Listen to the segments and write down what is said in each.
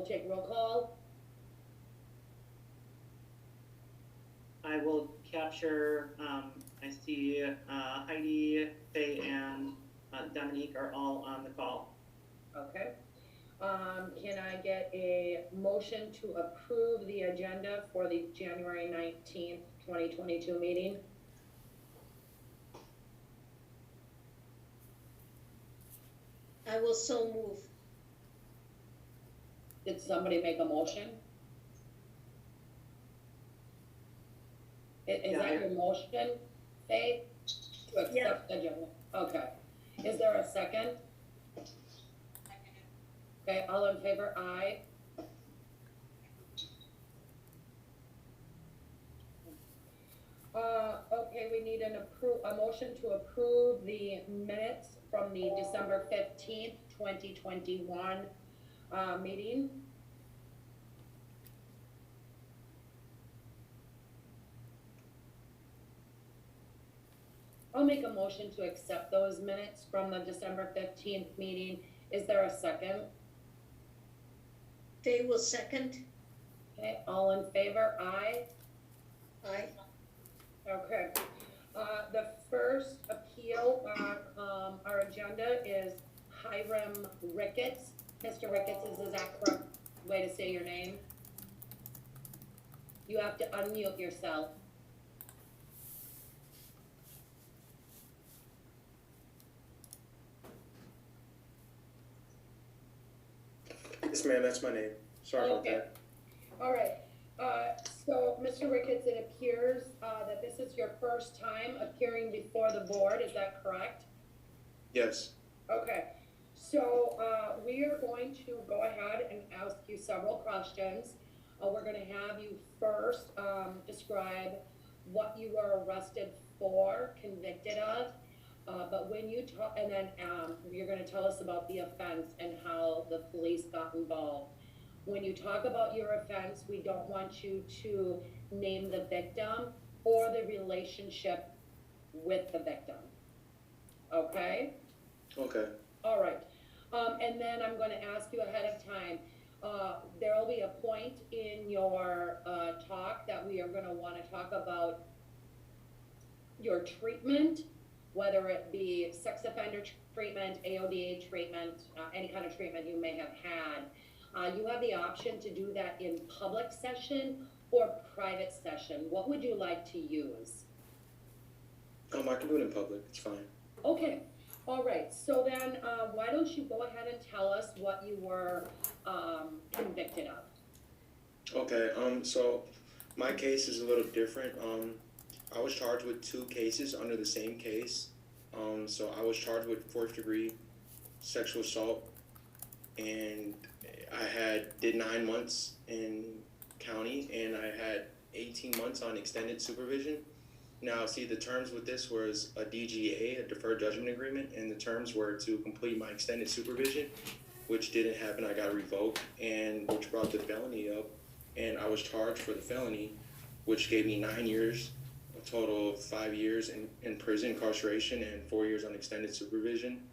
we'll take roll call. I will capture, I see Heidi, Faye, and Dominique are all on the call. Okay. Can I get a motion to approve the agenda for the January 19th, 2022 meeting? I will so move. Did somebody make a motion? Is that your motion, Faye? To accept the agenda? Okay. Is there a second? Okay, all in favor, aye. Okay, we need a motion to approve the minutes from the December 15th, 2021 meeting. I'll make a motion to accept those minutes from the December 15th meeting. Is there a second? Faye will second. Okay, all in favor, aye. Aye. Okay. The first appeal on our agenda is Hiram Ricketts. Mr. Ricketts, is that correct way to say your name? You have to unmute yourself. Yes, ma'am, that's my name. Sorry about that. All right. So, Mr. Ricketts, it appears that this is your first time appearing before the board. Is that correct? Yes. Okay. So we are going to go ahead and ask you several questions. We're going to have you first describe what you were arrested for, convicted of. But when you talk, and then you're going to tell us about the offense and how the police got involved. When you talk about your offense, we don't want you to name the victim or the relationship with the victim. Okay? Okay. All right. And then I'm going to ask you ahead of time, there will be a point in your talk that we are going to want to talk about your treatment, whether it be sex offender treatment, AODA treatment, any kind of treatment you may have had. You have the option to do that in public session or private session. What would you like to use? I can do it in public. It's fine. Okay. All right. So then why don't you go ahead and tell us what you were convicted of? Okay. So my case is a little different. I was charged with 2 cases under the same case. So I was charged with 4th degree sexual assault, and I did 9 months in county, and I had 18 months on extended supervision. Now, see, the terms with this was a DGA, a deferred judgment agreement, and the terms were to complete my extended supervision, which didn't happen. I got revoked, and which brought the felony up, and I was charged for the felony, which gave me 9 years, a total of 5 years in prison incarceration and 4 years on extended supervision.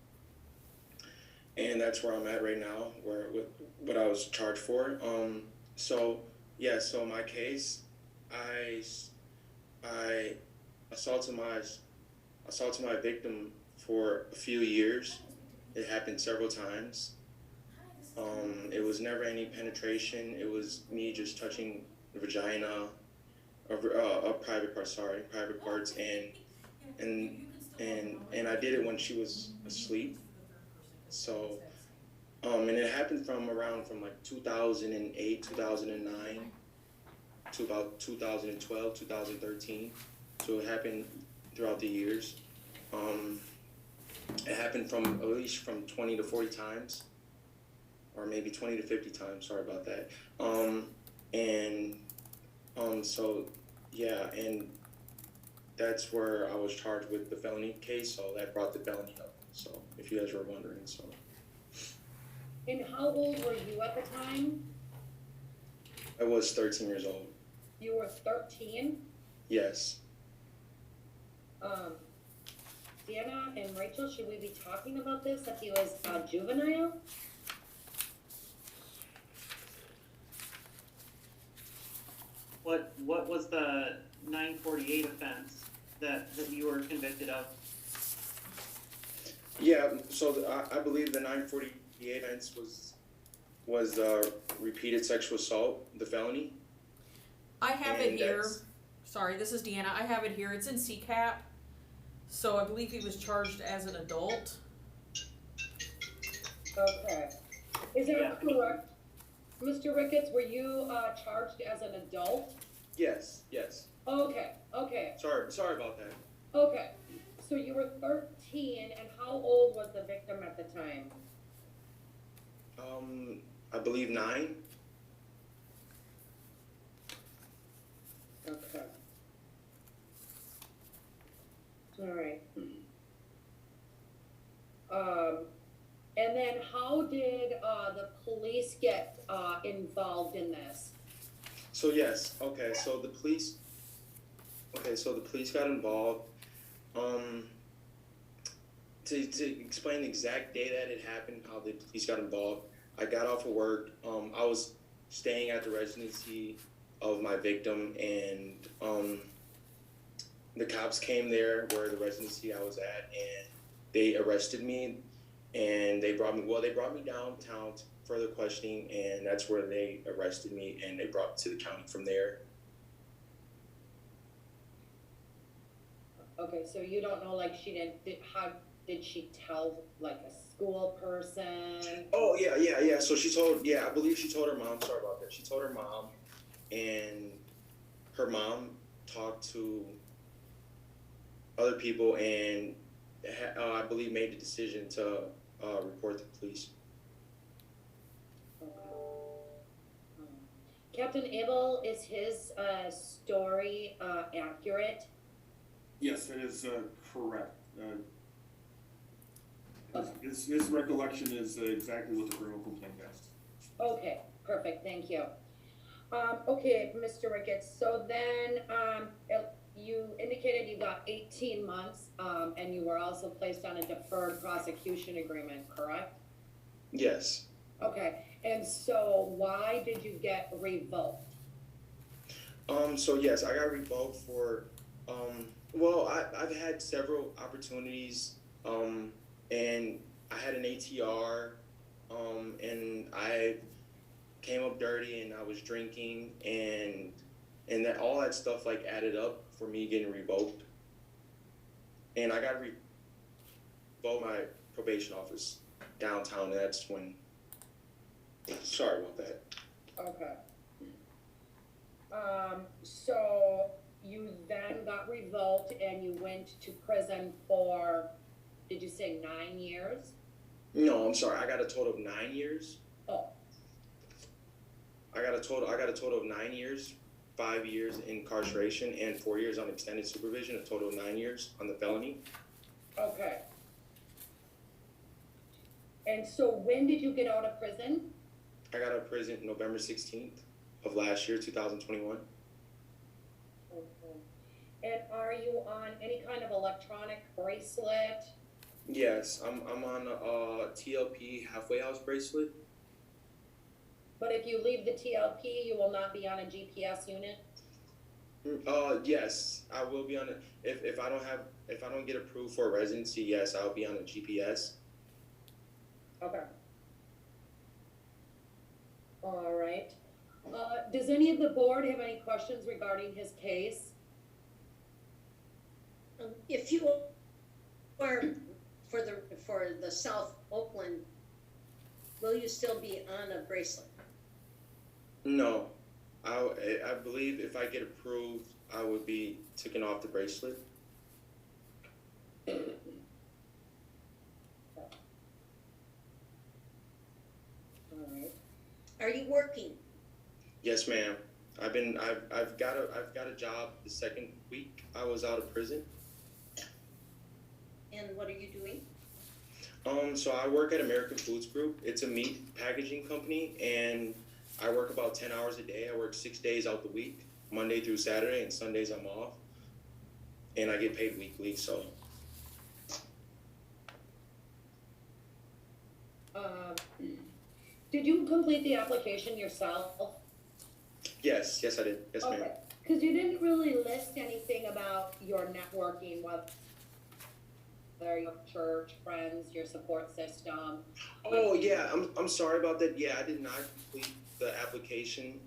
And that's where I'm at right now, with what I was charged for. So my case, I assaulted my victim for a few years. It happened several times. It was never any penetration. It was me just touching the vagina, private parts, and I did it when she was asleep. So, and it happened from like 2008, 2009 to about 2012, 2013. So it happened throughout the years. It happened at least from 20 to 40 times, or maybe 20 to 50 times. Sorry about that. So yeah, and that's where I was charged with the felony case. So that brought the felony up. So if you guys were wondering, so. And how old were you at the time? I was 13 years old. You were 13? Yes. Deanna and Rachel, should we be talking about this if he was juvenile? what was the 948 offense that you were convicted of? Yeah, so I believe the 948 offense was repeated sexual assault, the felony. I have And it here. that's- Sorry, this is Deanna. I have it here. It's in CCAP. So I believe he was charged as an adult. Okay. Is Yeah. that correct? Mr. Ricketts, were you, charged as an adult? Yes. Okay. Sorry about that. Okay. So you were 13, and how old was the victim at the time? I believe 9. Okay. All right. And then how did, the police get, involved in this? So yes, okay. So the police got involved. To explain the exact day that it happened, how the police got involved. I got off of work. I was staying at the residency of my victim, and the cops came there where the residency I was at, and they arrested me, and they brought me downtown to further questioning, and that's where they arrested me, and they brought me to the county from there. Okay, so you don't know, like, how did she tell, like, a school person? Oh yeah. So I believe she told her mom. Sorry about that. She told her mom, and her mom talked to other people, and I believe made the decision to report the police. Captain Abel, is his, story, accurate? Yes, that is correct. His recollection is exactly what the criminal complaint has. Okay, perfect, thank you. Okay, Mr. Ricketts, so then, you indicated you got 18 months, and you were also placed on a deferred prosecution agreement, correct? Yes. Okay, and so why did you get revoked? So yes, I got revoked for. I've had several opportunities. And I had an ATR. And I came up dirty, and I was drinking, and that all that stuff like added up for me getting revoked. And I got revoked my probation office downtown. And that's when. Sorry about that. Okay. So you then got revoked and you went to prison for, did you say 9 years? No, I'm sorry. I got a total of 9 years. Oh, I got a total of 9 years, 5 years incarceration, and 4 years on extended supervision. A total of 9 years on the felony. okay. And so when did you get out of prison? I got out of prison November 16th of last year, 2021. Okay. And are you on any kind of electronic bracelet? Yes, I'm on a TLP halfway house bracelet. But if you leave the TLP, you will not be on a GPS unit? Yes, I will be on it. If I don't get approved for a residency, yes, I'll be on a GPS. Okay. All right. Does any of the board have any questions regarding his case? If you are for the South Oakland, will you still be on a bracelet? No, I believe if I get approved, I would be taken off the bracelet. All right. Are you working? Yes, ma'am. I've got a job the second week I was out of prison. And what are you doing? So I work at American Foods Group. It's a meat packaging company, and I work about 10 hours a day. I work 6 days out the week, Monday through Saturday, and Sundays I'm off. And I get paid weekly, so. Did you complete the application yourself? Yes, yes I did. Yes, ma'am. Okay, because you didn't really list anything about your networking, whether your church, friends, your support system. Oh yeah, I'm sorry about that. Yeah, I did not complete the application.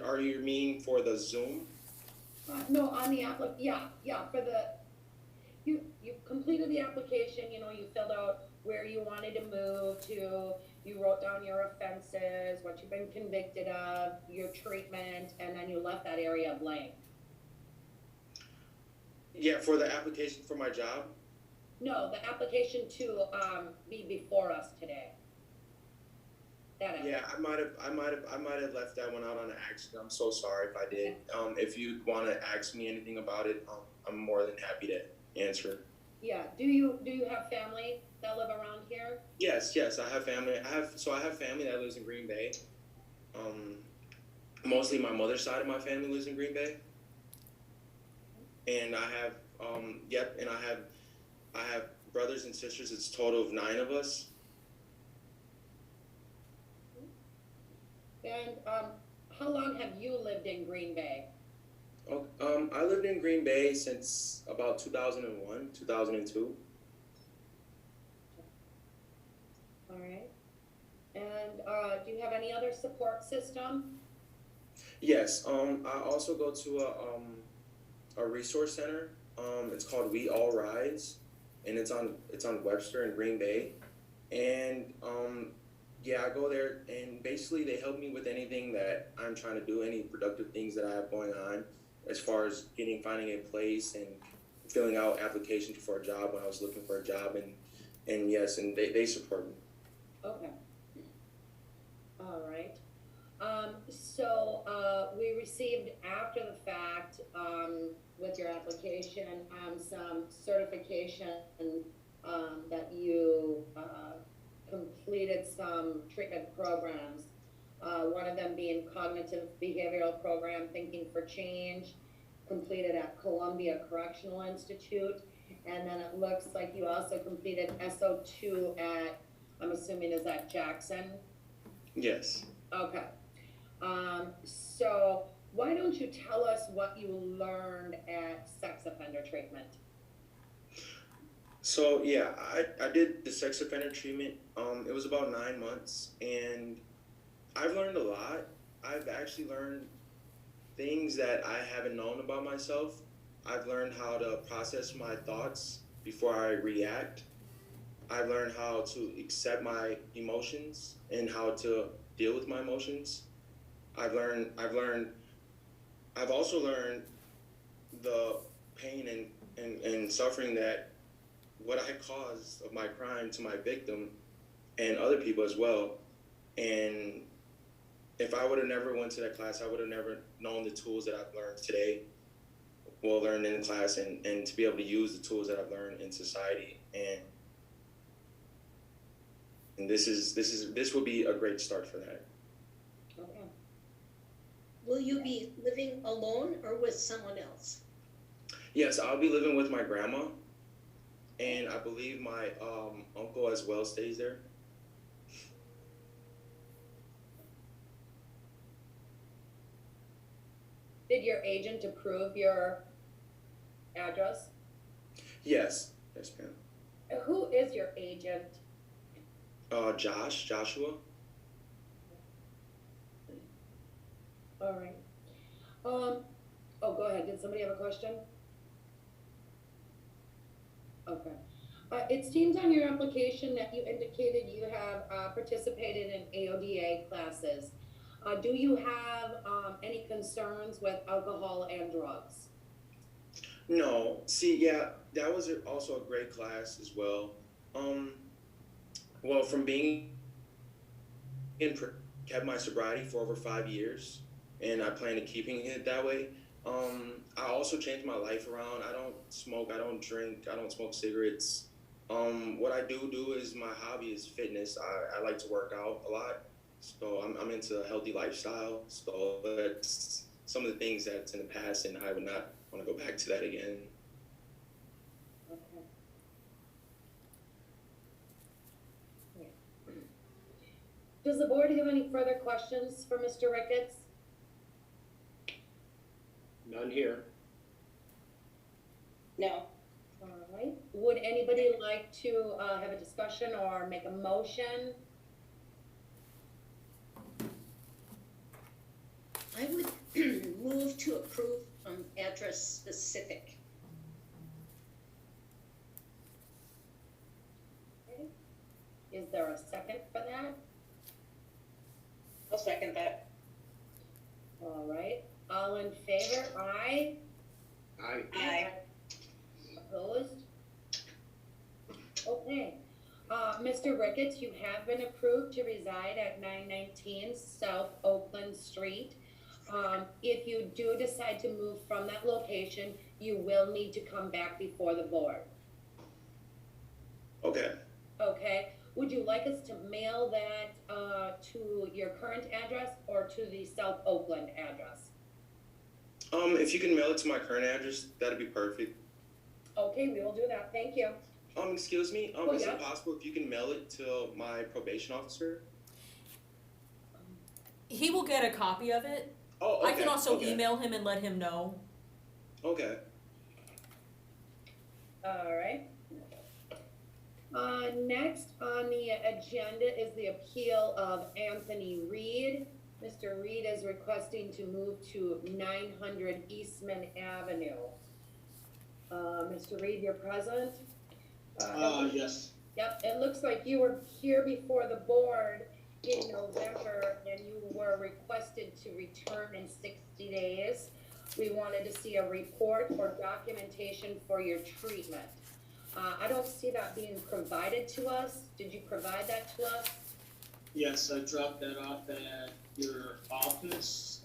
Are you meaning for the Zoom? No, on the yeah, for the, you completed the application, you know, you filled out where you wanted to move to, you wrote down your offenses, what you've been convicted of, your treatment, and then you left that area blank. Yeah, for the application for my job. No, the application to, be before us today. That Yeah, I might have left that one out on accident. I'm so sorry if I did. If you want to ask me anything about it, I'm more than happy to answer. Yeah, do you have family that live around here? Yes, yes, I have family. I have family that lives in Green Bay. Um, Mostly my mother's side of my family lives in Green Bay, and I have yep, and I have brothers and sisters. It's a total of 9 of us. And, how long have you lived in Green Bay? Oh, I lived in Green Bay since about 2001, 2002. All right. And, do you have any other support system? Yes. I also go to a resource center. It's called We All Rise, and it's on Webster in Green Bay, and yeah, I go there, and basically they help me with anything that I'm trying to do, any productive things that I have going on, as far as finding a place and filling out applications for a job when I was looking for a job, and yes, and they support me. Okay. All right. So, we received after the fact, with your application, some certification, that you, completed some treatment programs. One of them being cognitive behavioral program, Thinking for Change, completed at Columbia Correctional Institute. And then it looks like you also completed SO2 at, I'm assuming is that Jackson? Yes. Okay. So why don't you tell us what you learned at sex offender treatment? So yeah, I did the sex offender treatment. It was about 9 months, and I've learned a lot. I've actually learned things that I haven't known about myself. I've learned how to process my thoughts before I react. I've learned how to accept my emotions and how to deal with my emotions. I've also learned the pain and suffering that what I caused of my crime to my victim and other people as well. And if I would have never went to that class, I would have never known the tools that I've learned today, well learned in the class, and to be able to use the tools that I've learned in society. And this will be a great start for that. Okay. Will you be living alone or with someone else? Yes, I'll be living with my grandma, and I believe my uncle as well stays there. Did your agent approve your address? Yes, yes, ma'am. Who is your agent? Joshua. All right. Oh, go ahead. Did somebody have a question? Okay. It seems on your application that you indicated you have participated in AODA classes. Do you have any concerns with alcohol and drugs? No. See, yeah, that was also a great class as well. Well, from being kept my sobriety for over 5 years, and I plan to keeping it that way. I also changed my life around. I don't smoke. I don't drink. I don't smoke cigarettes. What I do is my hobby is fitness. I like to work out a lot, so I'm into a healthy lifestyle. So that's some of the things that's in the past, and I would not want to go back to that again. Okay. Yeah. Does the board have any further questions for Mr. Ricketts? None here. No. All right. Would anybody like to have a discussion or make a motion? I would move to approve address specific. Okay. Is there a second for that? I'll second that. All right. All in favor? Aye. Aye. Aye. Opposed? Okay. Mr. Ricketts, you have been approved to reside at 919 South Oakland Street. If you do decide to move from that location, you will need to come back before the board. Okay. Okay? Would you like us to mail that to your current address or to the South Oakland address? If you can mail it to my current address, that'd be perfect. Okay, we will do that. Thank you. Excuse me, Oh, is yeah? it possible if you can mail it to my probation officer? He will get a copy of it. Oh, okay. I can also okay. email him and let him know. Okay. All right. Next on the agenda is the appeal of Anthony Reid. Mr. Reid is requesting to move to 900 Eastman Avenue. Mr. Reid, you're present? Yes. Yep, it looks like you were here before the board in November and you were requested to return in 60 days. We wanted to see a report or documentation for your treatment. I don't see that being provided to us. Did you provide that to us? Yes, I dropped that off at your office,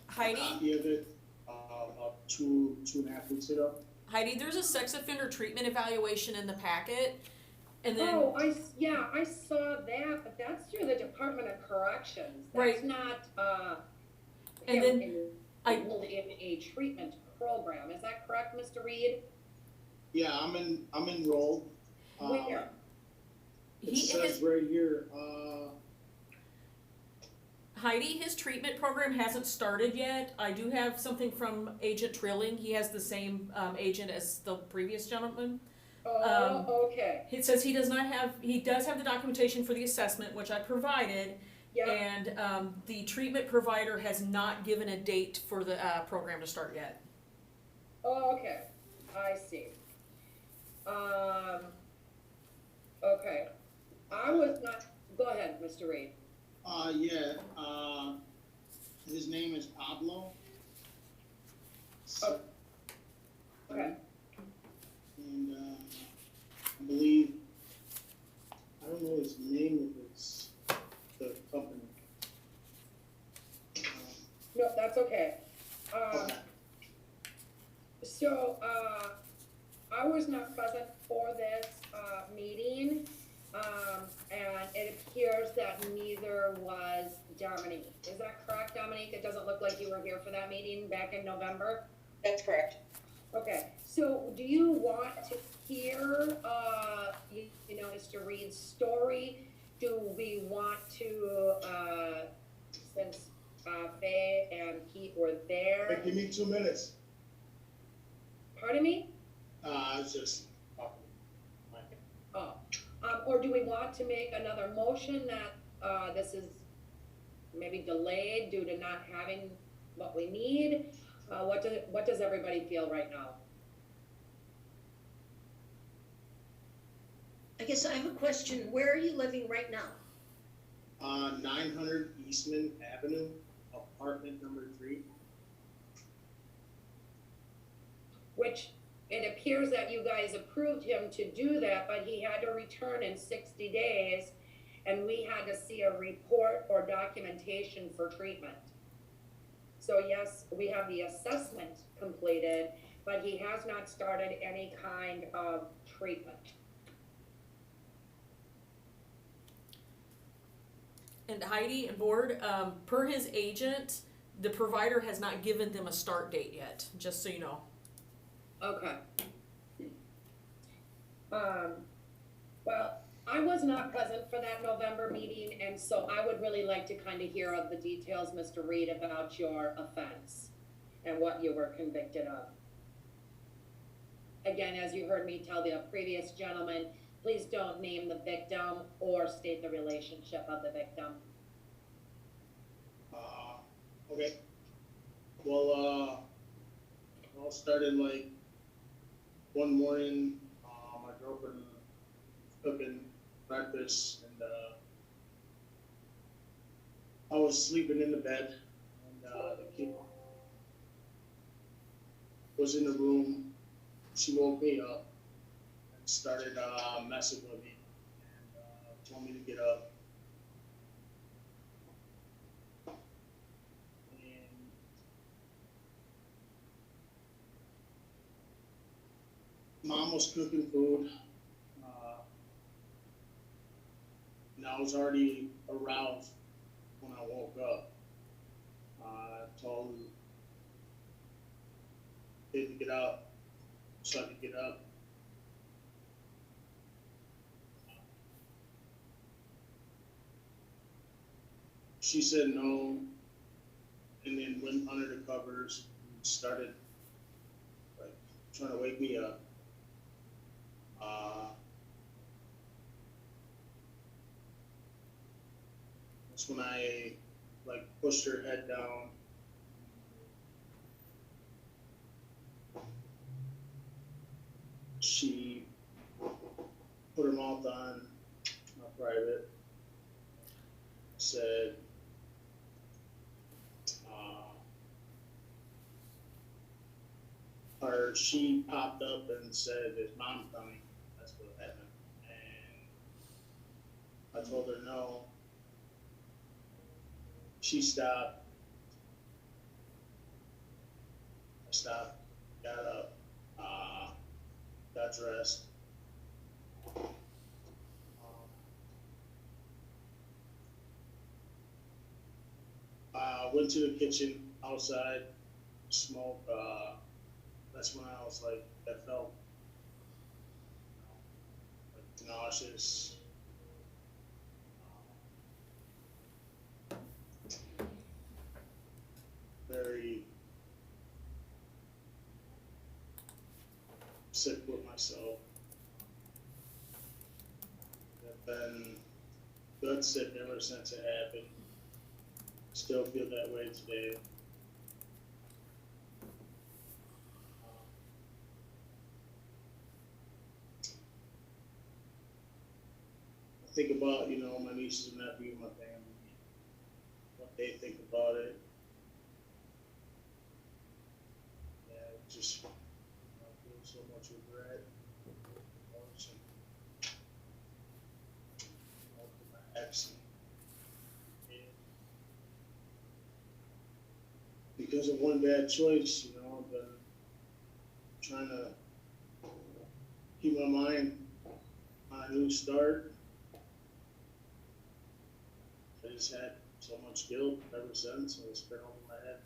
Heidi, copy of it, about 2.5 weeks ago. Heidi, there's a sex offender treatment evaluation in the packet. And then, Oh, yeah, I saw that, but that's through the Department of Corrections. That's Right. not, And him then enrolled in a treatment program. Is that correct, Mr. Reid? Yeah, I'm enrolled. Where? It he says is, right here, Heidi, his treatment program hasn't started yet. I do have something from Agent Trilling. He has the same agent as the previous gentleman. Oh, okay, It says he does have the documentation for the assessment, which I provided, yeah, and the treatment provider has not given a date for the program to start yet. oh, okay, I see. Okay, I was not, go ahead, Mr. Reid. yeah, his name is Pablo. Oh. Okay, And, I believe, I don't know his name of the company. no, that's okay. Okay. So, I was not present for this, meeting, and it appears that neither was Dominique. Is that correct, Dominique? It doesn't look like you were here for that meeting back in November? That's correct. Okay, so do you want to hear, you know, Mr. Reid's story? Do we want to, since, Faye and Pete were Hey, there, give me 2 minutes. pardon me? I was just talking. Oh, or do we want to make another motion that, this is maybe delayed due to not having what we need? What does everybody feel right now? I guess I have a question. Where are you living right now? 900 Eastman Avenue, apartment number 3. Which it appears that you guys approved him to do that, but he had to return in 60 days, and we had to see a report or documentation for treatment. So yes, we have the assessment completed, but he has not started any kind of treatment. And Heidi and board, per his agent, the provider has not given them a start date yet, just so you know. Okay. Well, I was not present for that November meeting, and so I would really like to kind of hear of the details, Mr. Reid, about your offense. and what you were convicted of. Again, as you heard me tell the previous gentleman, please don't name the victim or state the relationship of the victim. Okay. Well, it all started like one morning, my girlfriend was cooking breakfast, and I was sleeping in the bed, and the kid was in the room. She woke me up and started messing with me, and told me to get up. And Mom was cooking food, and I was already aroused when I woke up. I told him to get up, so I could get up. She said no, and then went under the covers and started like trying to wake me up. That's when I like pushed her head down. She put her mouth on my private, said, or she popped up and said, "Is Mom coming?" That's what happened. And I told her no. She stopped. I stopped, got up, got dressed. Went to the kitchen outside, smoked. That's when I was like, I felt like nauseous. Very sick with myself. I've been good sick ever since it happened. Still feel that way today. I think about, my nieces and nephews, my family, what they think about it. Yeah, just I feel so much regret. Remorse, and, for my ex. And because of one bad choice, I've been trying to keep my mind on a new start. I just had so much guilt ever since, and it's been over my head.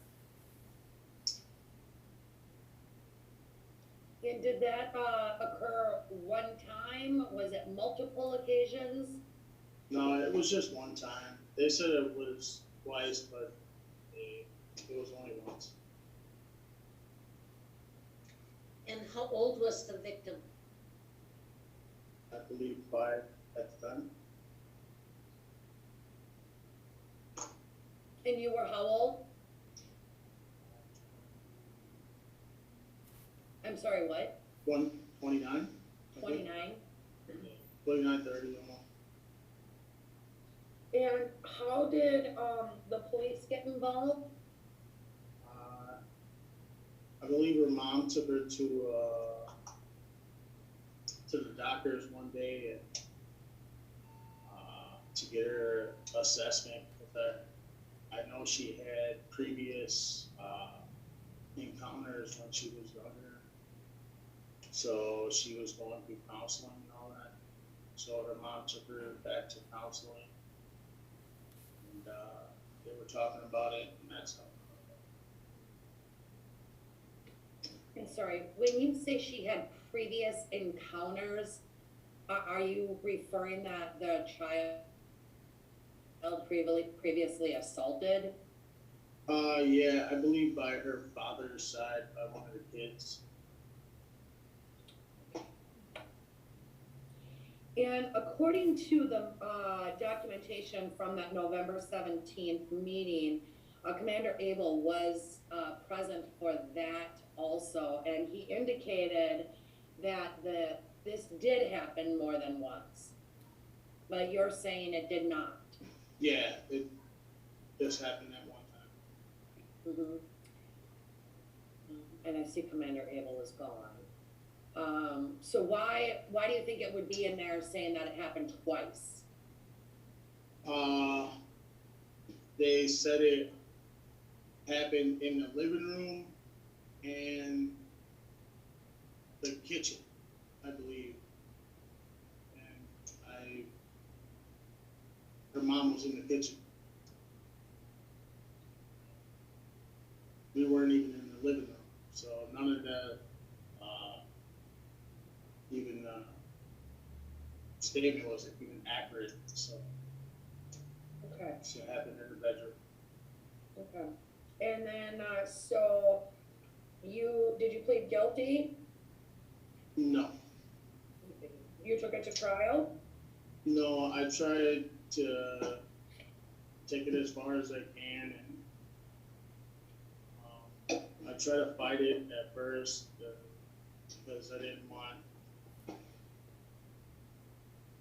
And did that occur one time? Was it multiple occasions? No, it was just one time. They said it was twice, but it was only once. And how old was the victim? I believe 5 at the time. And you were how old? I'm sorry, what? 29? 29? 29, 30, And how did the police get involved? I believe her mom took her to the doctor's one day and to get her assessment with her. I know she had previous encounters when she was younger, so she was going through counseling and all that. So her mom took her back to counseling, and they were talking about it, and that's how. I'm sorry, when you say she had previous encounters, are you referring that the child previously assaulted Yeah, I believe by her father's side, by one of the kids. And according to the documentation from that November 17th meeting, Commander Abel was present for that also, and he indicated that this did happen more than once. But you're saying it did not. Yeah, it just happened that one time. Mhm. And I see Commander Abel is gone. So why do you think it would be in there saying that it happened twice? They said it happened in the living room and the kitchen, I believe. And her mom was in the kitchen. We weren't even in the living room, so none of the even statement wasn't even accurate. So Okay. it happened in the bedroom. Okay. And then, so did you plead guilty? No, You took it to trial? no, I tried to take it as far as I can, and I tried to fight it at first because I didn't want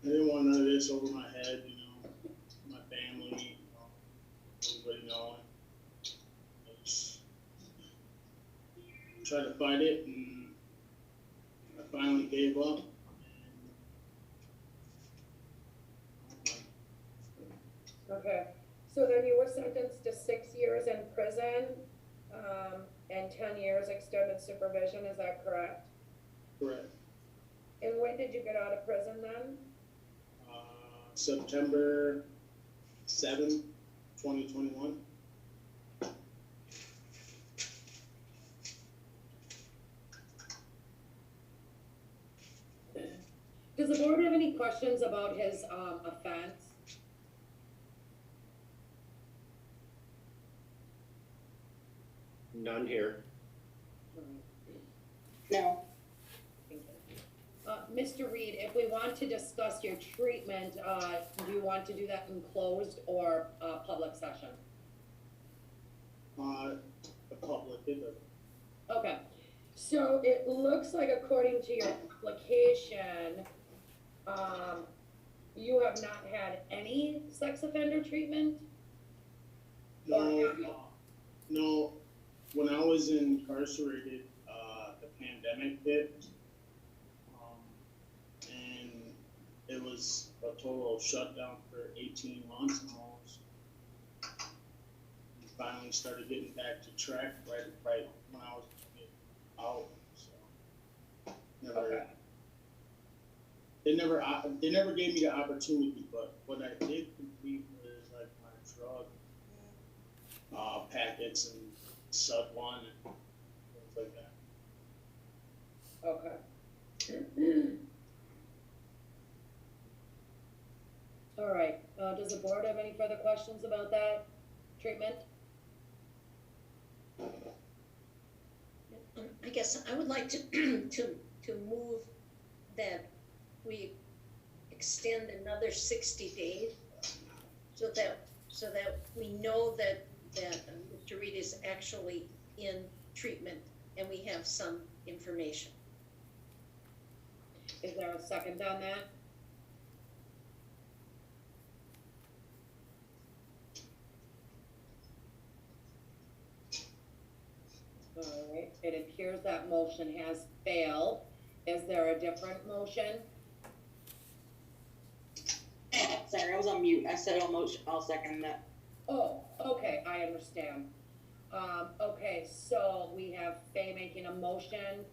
none of this over my head, my family, everybody knowing. I just tried to fight it, and I finally gave up. Okay. So then you were sentenced to 6 years in prison, and 10 years extended supervision, is that correct? Correct. And when did you get out of prison then? September 7th, 2021. Does the board have any questions about his offense? None here. No. Thank you. Mr. Reid, if we want to discuss your treatment, do you want to do that in closed or public session? The public did it. Okay, so it looks like according to your application, you have not had any sex offender treatment? No, when I was incarcerated, the pandemic hit, and it was a total shutdown for 18 months almost. We finally started getting back to track right when I was out. So Okay. They never gave me the opportunity, but what I did complete was like my drug packets and sub one and things like that. Okay. All right, does the board have any further questions about that treatment? I guess I would like to, to move that we extend another 60 days so that we know that Mr. Reid is actually in treatment and we have some information. Is there a second on that? All right, it appears that motion has failed. Is there a different motion? Sorry, I was on mute. I said I'll second that. Oh, okay, I understand. Okay, so we have Faye making a motion,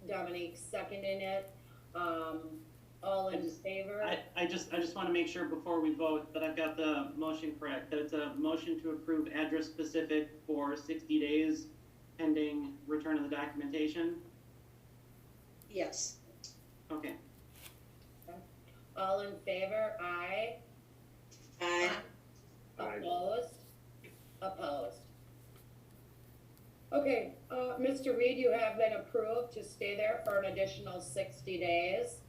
Dominique seconding it, all in favor? I just want to make sure before we vote that I've got the motion correct, that it's a motion to approve address specific for 60 days pending return of the documentation. Yes. Okay. All in favor, aye. Aye. Opposed? Okay, Mr. Reid, you have been approved to stay there for an additional 60 days.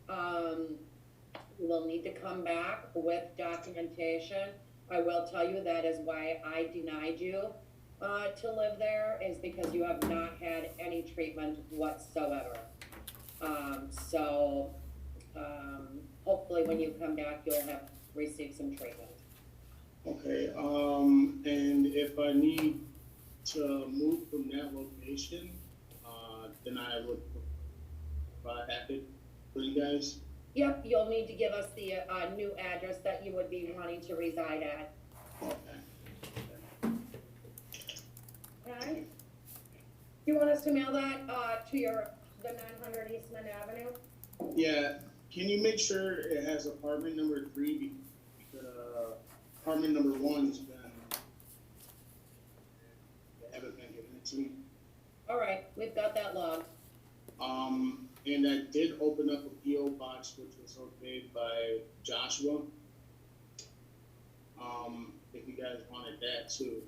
You will need to come back with documentation. I will tell you that is why I denied you to live there, is because you have not had any treatment whatsoever. So hopefully when you come back, you'll have received some treatment. Okay, and if I need to move from that location, then I would have it for you guys. Yep, you'll need to give us the new address that you would be wanting to reside at. Okay. Okay? You want us to mail that to the 900 Eastman Avenue? Yeah, can you make sure it has apartment number 3, because apartment number 1's been, they haven't been giving it to me. All right, we've got that logged. And I did open up a P.O. box, which was okayed by Joshua. If you guys wanted that too.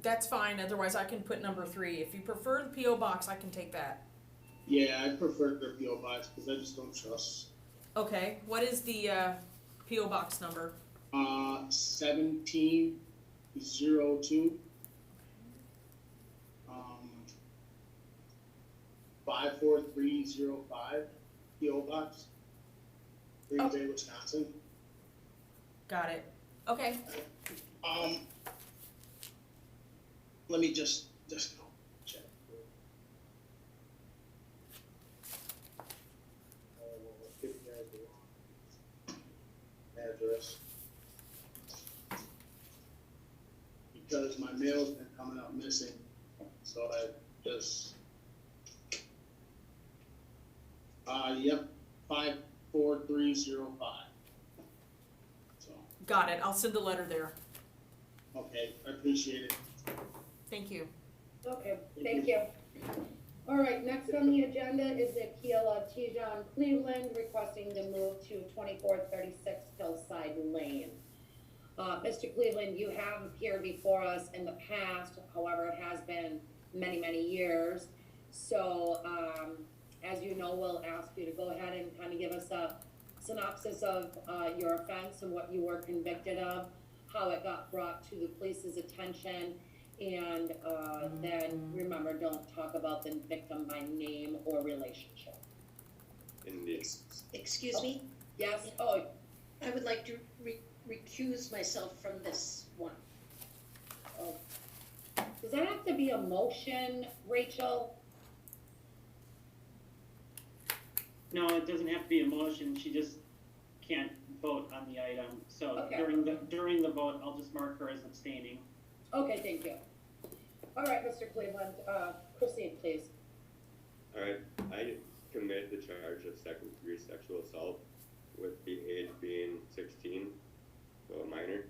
That's fine, otherwise I can put number 3. If you prefer the P.O. box, I can take that. Yeah, I prefer the P.O. box because I just don't trust. Okay, what is the P.O. box number? 1702. 54305 P.O. box. Green Bay, Wisconsin. Got it. Okay. Let me just go check. Give you guys the wrong address. Because my mail's been coming up missing, so I just, yep, 54305. So, Got it. I'll send a letter there. okay, I appreciate it. Thank you. Okay, thank you. All right, next on the agenda is the appeal of Tijon Cleveland requesting to move to 2436 Hillside Lane. Mr. Cleveland, you have appeared before us in the past, however, it has been many, many years. So, as you know, we'll ask you to go ahead and kind of give us a synopsis of your offense and what you were convicted of, how it got brought to the police's attention, and then remember, don't talk about the victim by name or relationship. Indeed. Excuse me? Yes? Oh, I would like to recuse myself from this one. oh. Does that have to be a motion, Rachel? No, it doesn't have to be a motion, she just can't vote on the item. So Okay. during the vote, I'll just mark her as abstaining. Okay, thank you. All right, Mr. Cleveland, proceed, please. All right, I committed the charge of second-degree sexual assault with the age being 16, so a minor.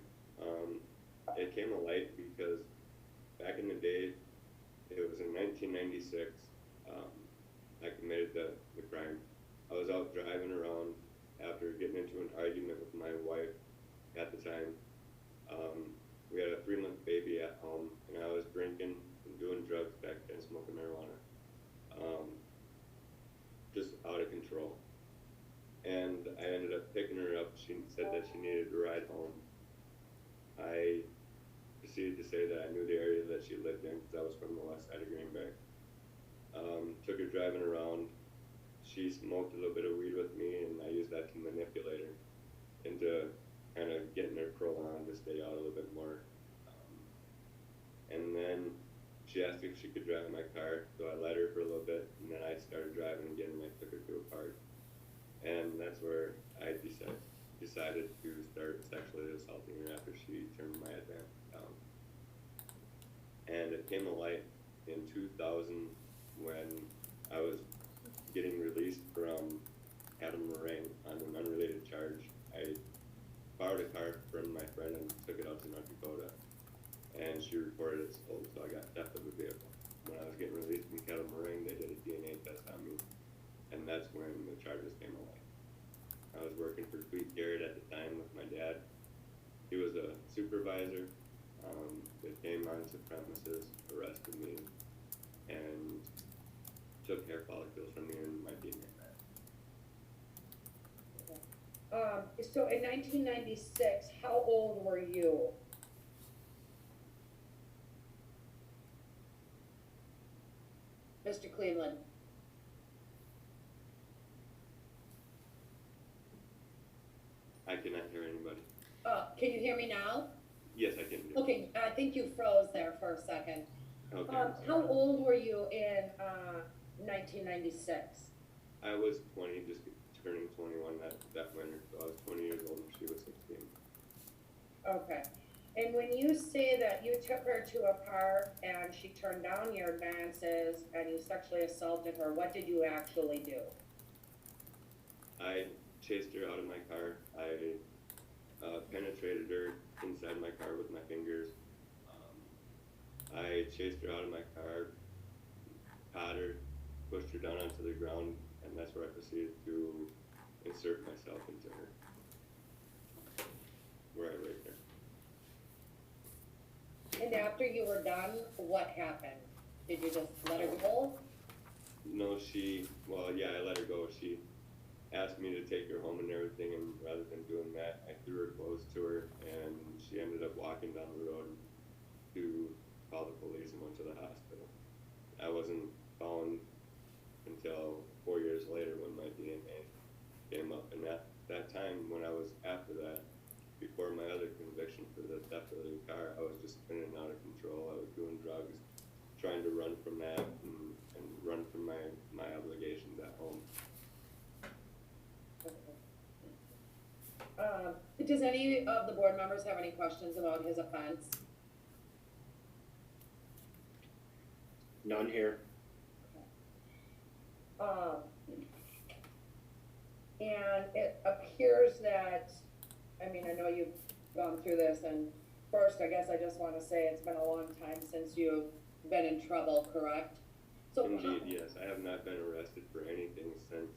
It came to light because back in the day, it was in 1996, I committed the crime. I was out driving around after getting into an argument with my wife at the time. We had a 3-month baby at home, and I was drinking and doing drugs back then, smoking marijuana. Just out of control. And I ended up picking her up. She said that she needed a ride home. I proceeded to say that I knew the area that she lived in because I was from the west side of Green Bay. Took her driving around. She smoked a little bit of weed with me, and I used that to manipulate her into kind of getting her curl on to stay out a little bit more. And then she asked if she could drive my car, so I let her for a little bit, and then I started driving again, and I took her to a park. And that's where I decided to start sexually assaulting her after she turned my advance down. And it came to light in 2000 when I was getting released from Catamaran on an unrelated charge. I borrowed a car from my friend and took it out to North Dakota, and she reported it stolen, so I got theft of a vehicle. When I was getting released from Catamaran, they did a DNA test on me, and that's when the charges came away. I was working for Tweet Garrett at the time with my dad. He was a supervisor. They came onto premises, arrested me, and took hair follicles from me and my DNA. So in 1996, how old were you? Mr. Cleveland? I cannot hear anybody. Can you hear me now? Yes, I can hear. Okay, I think you froze there for a second. Okay. How old were you in 1996? I was 20, just turning 21 that winter. So I was 20 years old and she was 16. Okay. And when you say that you took her to a park and she turned down your advances and you sexually assaulted her, what did you actually do? I chased her out of my car. I penetrated her inside my car with my fingers. I chased her out of my car, caught her, pushed her down onto the ground, and that's where I proceeded to insert myself into her, where I raped her. And after you were done, what happened? Did you just let her go? No, I let her go. She asked me to take her home and everything, and rather than doing that, I threw her clothes to her, and she ended up walking down the road to call the police and went to the hospital. I wasn't found until 4 years later when my DNA came up, and at that time, when I was after that, before my other conviction for the theft of the car, I was just spinning out of control. I was doing drugs, trying to run from that and run from my obligations at home. Does any of the board members have any questions about his offense? None here. And it appears that, I mean, I know you've gone through this, and first, I guess I just want to say it's been a long time since you've been in trouble, correct? So Indeed, yes. I have not been arrested for anything since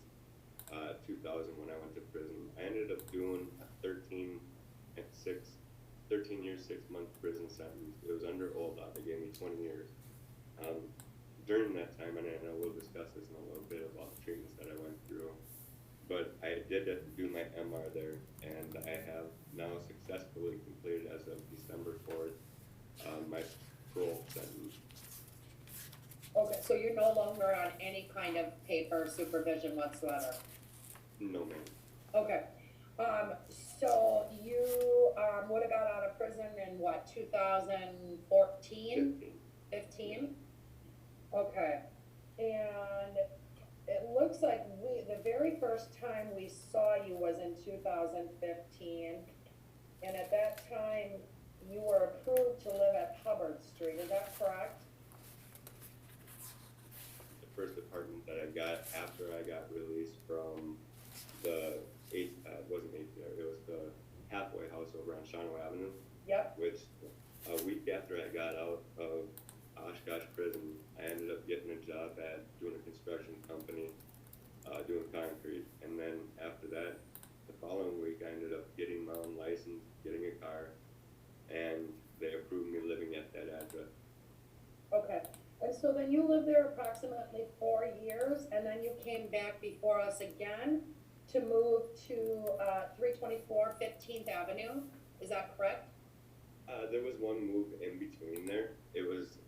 2000 when I went to prison. I ended up doing a 13 years, 6 month prison sentence. It was under OLDA. They gave me 20 years. During that time, and I know we'll discuss this in a little bit about the treatments that I went through, but I did do my MR there, and I have now successfully completed as of December 4th my parole sentence. Okay, so you're no longer on any kind of paper supervision whatsoever? No, ma'am. Okay, so you, would have got out of prison in what, 2014? 15? Okay, and it looks like the very first time we saw you was in 2015, and at that time, you were approved to live at Hubbard Street, is that correct? The first apartment that I got after I got released from the it wasn't APR, it was the halfway house over on Shawano Avenue. Yep. Which a week after I got out of Oshkosh prison, I ended up getting a job at doing a construction company, doing concrete. And then after that, the following week, I ended up getting my own license, getting a car, and they approved me living at that address. Okay, and so then you lived there approximately 4 years, and then you came back before us again to move to 324 15th Avenue, is that correct? There was one move in between there.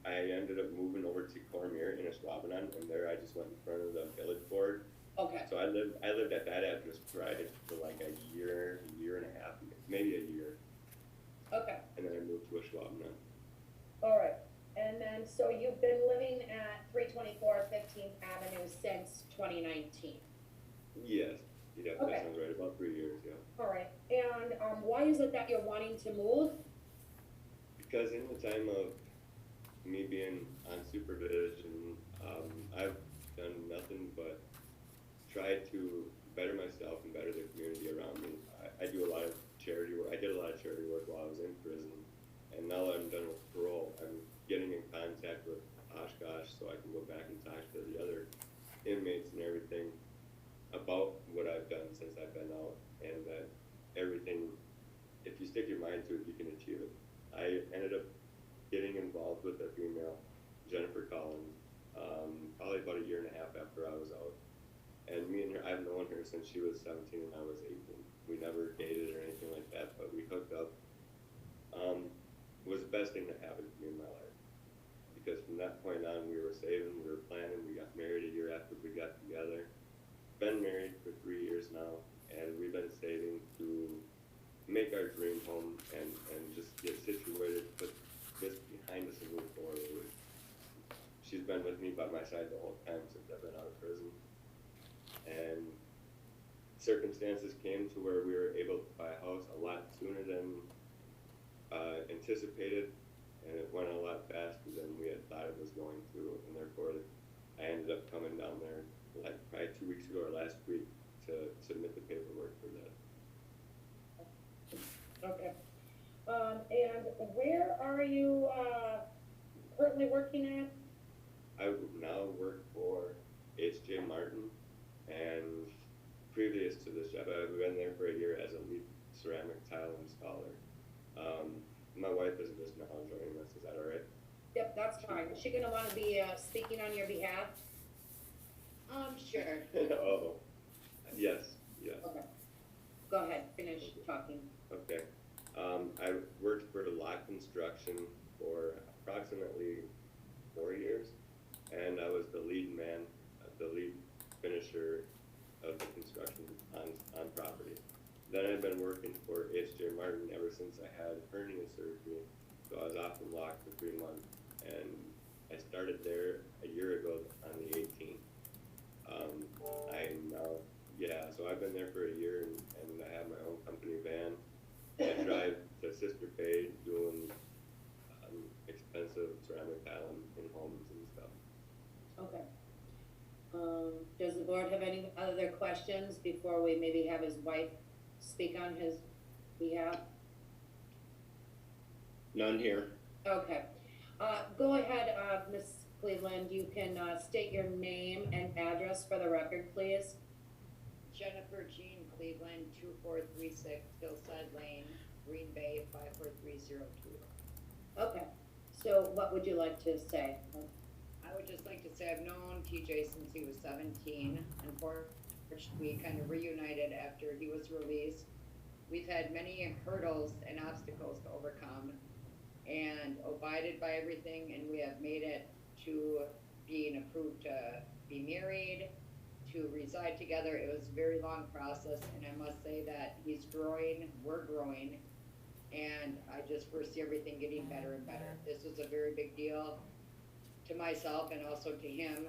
I ended up moving over to Cormier in Ashwaubenon, and there I just went in front of the village board. Okay, So I lived at that address for like a year and a half, maybe a year, okay, and then I moved to Ashwaubenon. all right. And then, so you've been living at 324 15th Avenue since 2019? Yes, yeah, Okay. that sounds right, about 3 years, yeah. All right, and why is it that you're wanting to move? Because in the time of me being on supervision, I've done nothing but try to better myself and better the community around me. I do a lot of charity work. I did a lot of charity work while I was in prison, and now that I'm done with parole, I'm getting in contact with Oshkosh so I can go back and talk to the other inmates and everything about what I've done since I've been out, and that everything, if you stick your mind to it, you can achieve it. I ended up getting involved with a female, Jennifer Collins, probably about a year and a half after I was out. And me and her, I've known her since she was 17 and I was 18. We never dated or anything like that, but we hooked up. It was the best thing that happened to me in my life. Because from that point on, we were saving, we were planning, we got married a year after we got together. Been married for 3 years now, and we've been saving to make our dream home and just get situated, put this behind us and move forward. She's been with me by my side the whole time since I've been out of prison. And circumstances came to where we were able to buy a house a lot sooner than anticipated, and it went a lot faster than we had thought it was going to, and therefore I ended up coming down there like probably 2 weeks ago or last week to submit the paperwork for that. Okay. And where are you, currently working at? I now work for H.J. Martin, and previous to this job, I've been there for a year as a lead ceramic tile installer. My wife is just now joining us, is that all right? Yep, that's fine. Is she gonna wanna be, speaking on your behalf? Sure. Oh, yes, yes. Okay. Go ahead, finish talking. Okay. I worked for Lot Construction for approximately 4 years, and I was the lead man, the lead finisher of the construction on property. Then I've been working for H.J. Martin ever since I had hernia surgery, so I was off the block for 3 months, and I started there a year ago on the 18th. So I've been there for a year, and I have my own company van. I drive to Sister Bay doing expensive ceramic tile in homes and stuff. Okay. Does the board have any other questions before we maybe have his wife speak on his behalf? None here. Okay. Go ahead, Ms. Cleveland, you can, state your name and address for the record, please. Jennifer Jean Cleveland, 2436 Hillside Lane, Green Bay, 54302. Okay, so what would you like to say? I would just like to say I've known TJ since he was 17. Unfortunately, we kind of reunited after he was released. We've had many hurdles and obstacles to overcome and abided by everything, and we have made it to being approved to be married, to reside together. It was a very long process, and I must say that he's growing, we're growing, and I just foresee everything getting better and better. This was a very big deal to myself and also to him,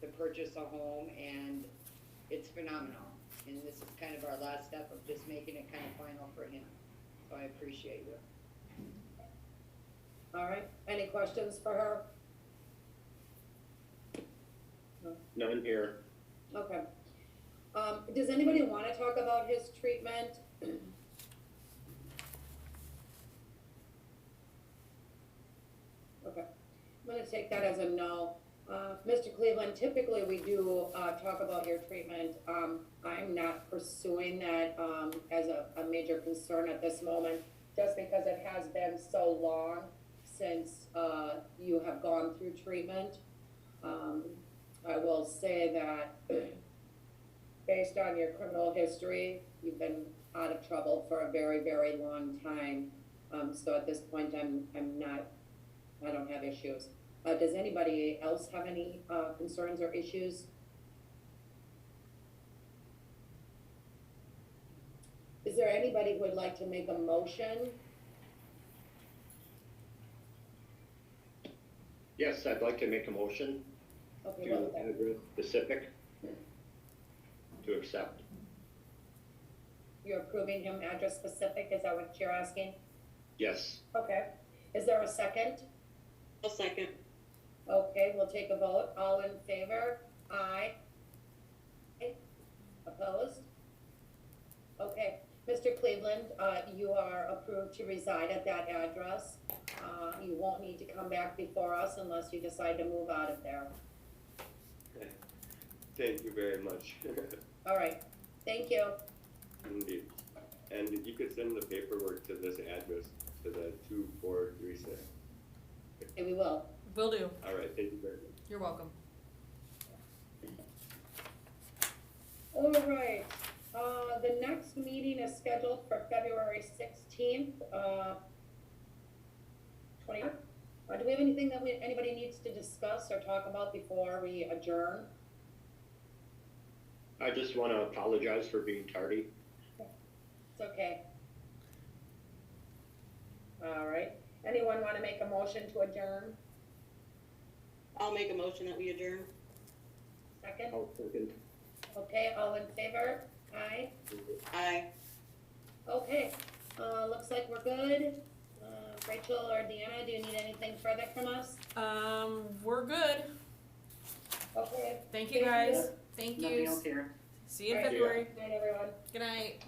to purchase a home, and it's phenomenal. And this is kind of our last step of just making it kind of final for him. So I appreciate you. All right, any questions for her? None here. Okay. Does anybody want to talk about his treatment? Okay, I'm gonna take that as a no. Mr. Cleveland, typically we do, talk about your treatment. I'm not pursuing that, as a major concern at this moment, just because it has been so long since, you have gone through treatment. I will say that based on your criminal history, you've been out of trouble for a very, very long time. So at this point, I don't have issues. Does anybody else have any, concerns or issues? Is there anybody who would like to make a motion? Yes, I'd like to make a motion Okay, to what was that? address specific to accept. You're approving him address specific, is that what you're asking? Yes. Okay, is there a second? I'll second. Okay, we'll take a vote, all in favor? Aye. Opposed? Okay, Mr. Cleveland, you are approved to reside at that address. You won't need to come back before us unless you decide to move out of there. Thank you very much. All right, thank you. Indeed. And you could send the paperwork to this address to the 2436. Okay, we will. Will do. All right, thank you very much. You're welcome. All right, the next meeting is scheduled for February 16th, 20. Do we have anything that anybody needs to discuss or talk about before we adjourn? I just want to apologize for being tardy. It's okay. All right, anyone want to make a motion to adjourn? I'll make a motion that we adjourn. Second? I'll second. Okay, all in favor? Aye. Aye. Okay, looks like we're good. Rachel or Deanna, do you need anything further from us? We're good. Okay. Thank you guys. Thank Nothing you. else here. See you in Alright. February. Good night, everyone. Good night.